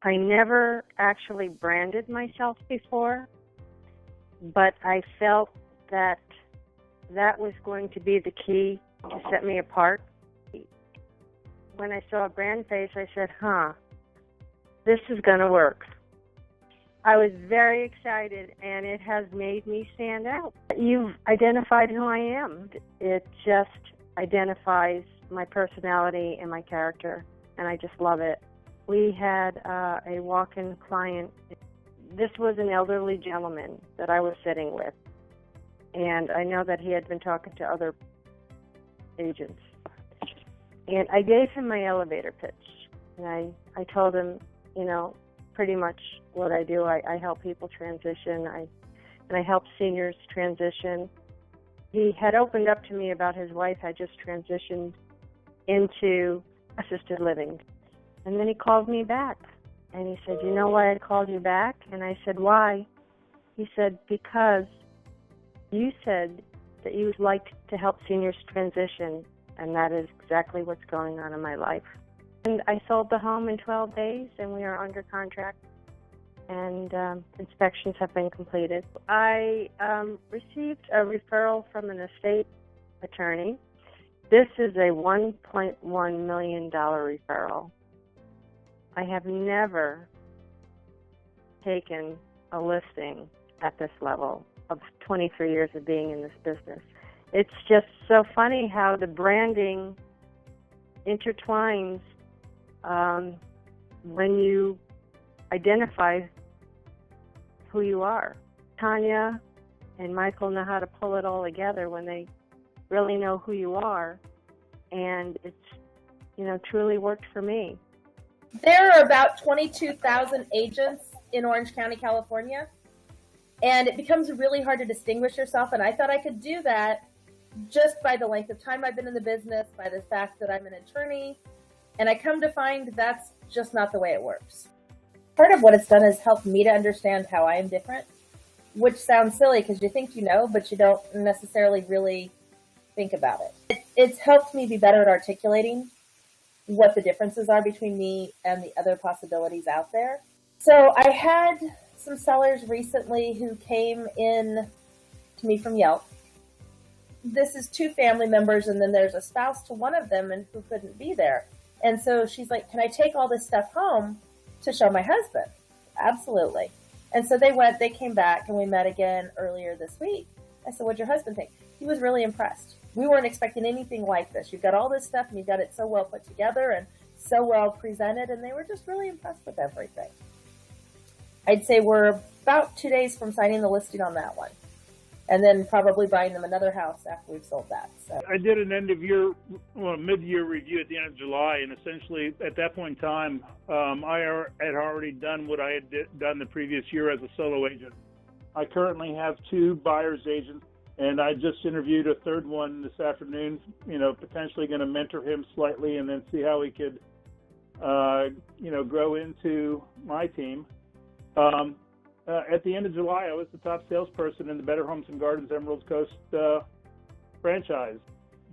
I never actually branded myself before, but I felt that that was going to be the key to set me apart. When I saw BrandFace, I said, this is going to work. I was very excited, and it has made me stand out. You've identified who I am. It just identifies my personality and my character, and I just love it. We had a walk-in client. This was an elderly gentleman that I was sitting with, and I know that he had been talking to other agents. And I gave him my elevator pitch, and I told him, pretty much what I do. I help people transition, and I help seniors transition. He had opened up to me about his wife had just transitioned into assisted living. And then he called me back, and he said, you know why I called you back? And I said, why? He said, because you said that you would like to help seniors transition, and that is exactly what's going on in my life. And I sold the home in 12 days, and we are under contract, and inspections have been completed. I received a referral from an estate attorney. This is a $1.1 million referral. I have never taken a listing at this level of 23 years of being in this business. It's just so funny how the branding intertwines when you identify who you are. Tanya and Michael know how to pull it all together when they really know who you are, and it's, truly worked for me. There are about 22,000 agents in Orange County, California, and it becomes really hard to distinguish yourself, and I thought I could do that just by the length of time I've been in the business, by the fact that I'm an attorney, and I come to find that's just not the way it works. Part of what it's done is helped me to understand how I am different, which sounds silly because you think you know, but you don't necessarily really think about it. It's helped me be better at articulating what the differences are between me and the other possibilities out there. So I had some sellers recently who came in to me from Yelp. This is two family members, and then there's a spouse to one of them and who couldn't be there. And so she's like, can I take all this stuff home to show my husband? Absolutely. And so they came back, and we met again earlier this week. I said, what'd your husband think? He was really impressed. We weren't expecting anything like this. You've got all this stuff, and you've got it so well put together and so well presented, and they were just really impressed with everything. I'd say we're about 2 days from signing the listing on that one, and then probably buying them another house after we've sold that. So I did an mid-year review at the end of July, and essentially at that point in time, I had already done what I had done the previous year as a solo agent. I currently have 2 buyer's agents, and I just interviewed a third one this afternoon, potentially going to mentor him slightly and then see how he could, grow into my team. At the end of July, I was the top salesperson in the Better Homes and Gardens Emerald Coast franchise.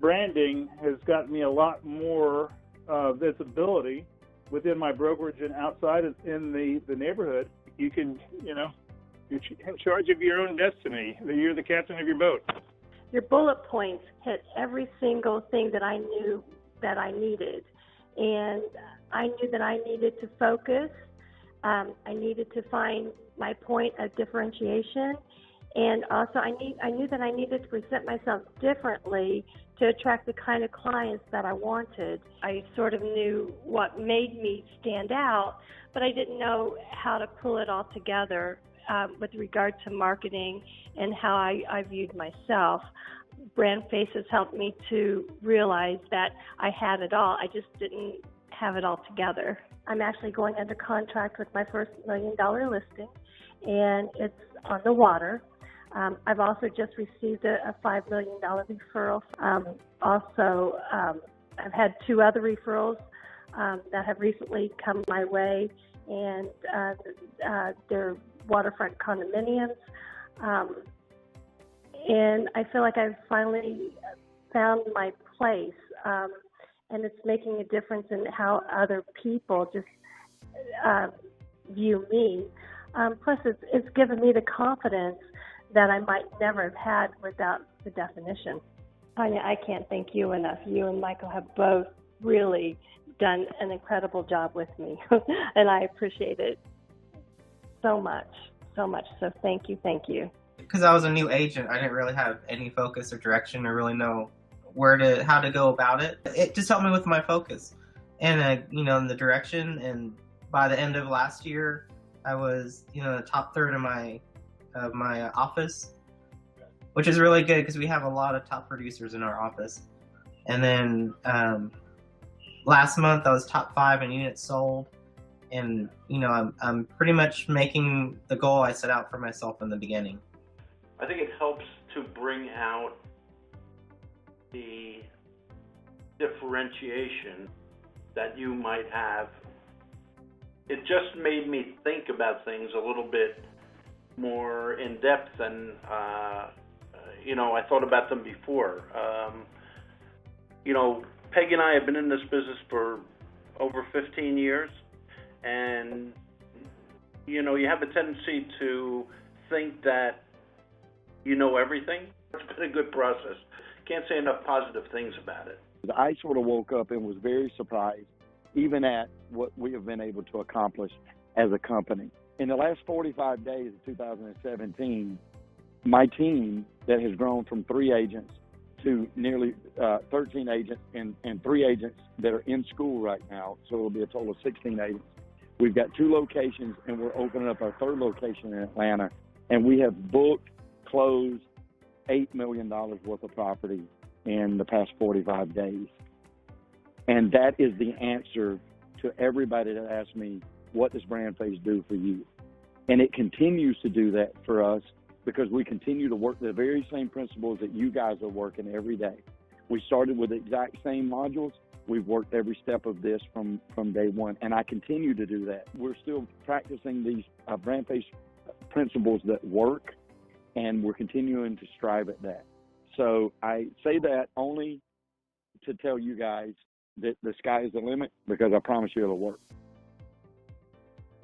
Branding has gotten me a lot more visibility within my brokerage and outside in the neighborhood. You can, you're in charge of your own destiny. You're the captain of your boat. Your bullet points hit every single thing that I knew that I needed. And I knew that I needed to focus. I needed to find my point of differentiation. And also I knew that I needed to present myself differently to attract the kind of clients that I wanted. I sort of knew what made me stand out, but I didn't know how to pull it all together with regard to marketing and how I viewed myself. BrandFace has helped me to realize that I had it all. I just didn't have it all together. I'm actually going under contract with my first $1 million listing, and it's on the water. I've also just received a $5 million referral. I've had 2 other referrals that have recently come my way, and they're waterfront condominiums. And I feel like I've finally found my place, and it's making a difference in how other people just view me. Plus, it's given me the confidence that I might never have had without the definition. Tanya, I can't thank you enough. You and Michael have both really done an incredible job with me, and I appreciate it so much, so much. So thank you, thank you. Because I was a new agent, I didn't really have any focus or direction or really know how to go about it. It just helped me with my focus and, in the direction. And by the end of last year, I was, the top third of my office, which is really good because we have a lot of top producers in our office. And then last month I was top 5 in units sold. And, I'm pretty much making the goal I set out for myself in the beginning. I think it helps to bring out the differentiation that you might have. It just made me think about things a little bit more in depth than, I thought about them before. Peg and I have been in this business for over 15 years, and, you have a tendency to think that you know everything. It's been a good process. Can't say enough positive things about it. I sort of woke up and was very surprised, even at what we have been able to accomplish as a company. In the last 45 days of 2017, my team that has grown from 3 agents to nearly 13 agents and 3 agents that are in school right now, so it'll be a total of 16 agents. We've got 2 locations, and we're opening up our 3rd location in Atlanta, and we have closed $8 million worth of property in the past 45 days. And that is the answer to everybody that asks me, what does BrandFace do for you? And it continues to do that for us because we continue to work the very same principles that you guys are working every day. We started with the exact same modules. We've worked every step of this from day one, and I continue to do that. We're still practicing these BrandFace principles that work, and we're continuing to strive at that. So I say that only to tell you guys that the sky is the limit, because I promise you it'll work.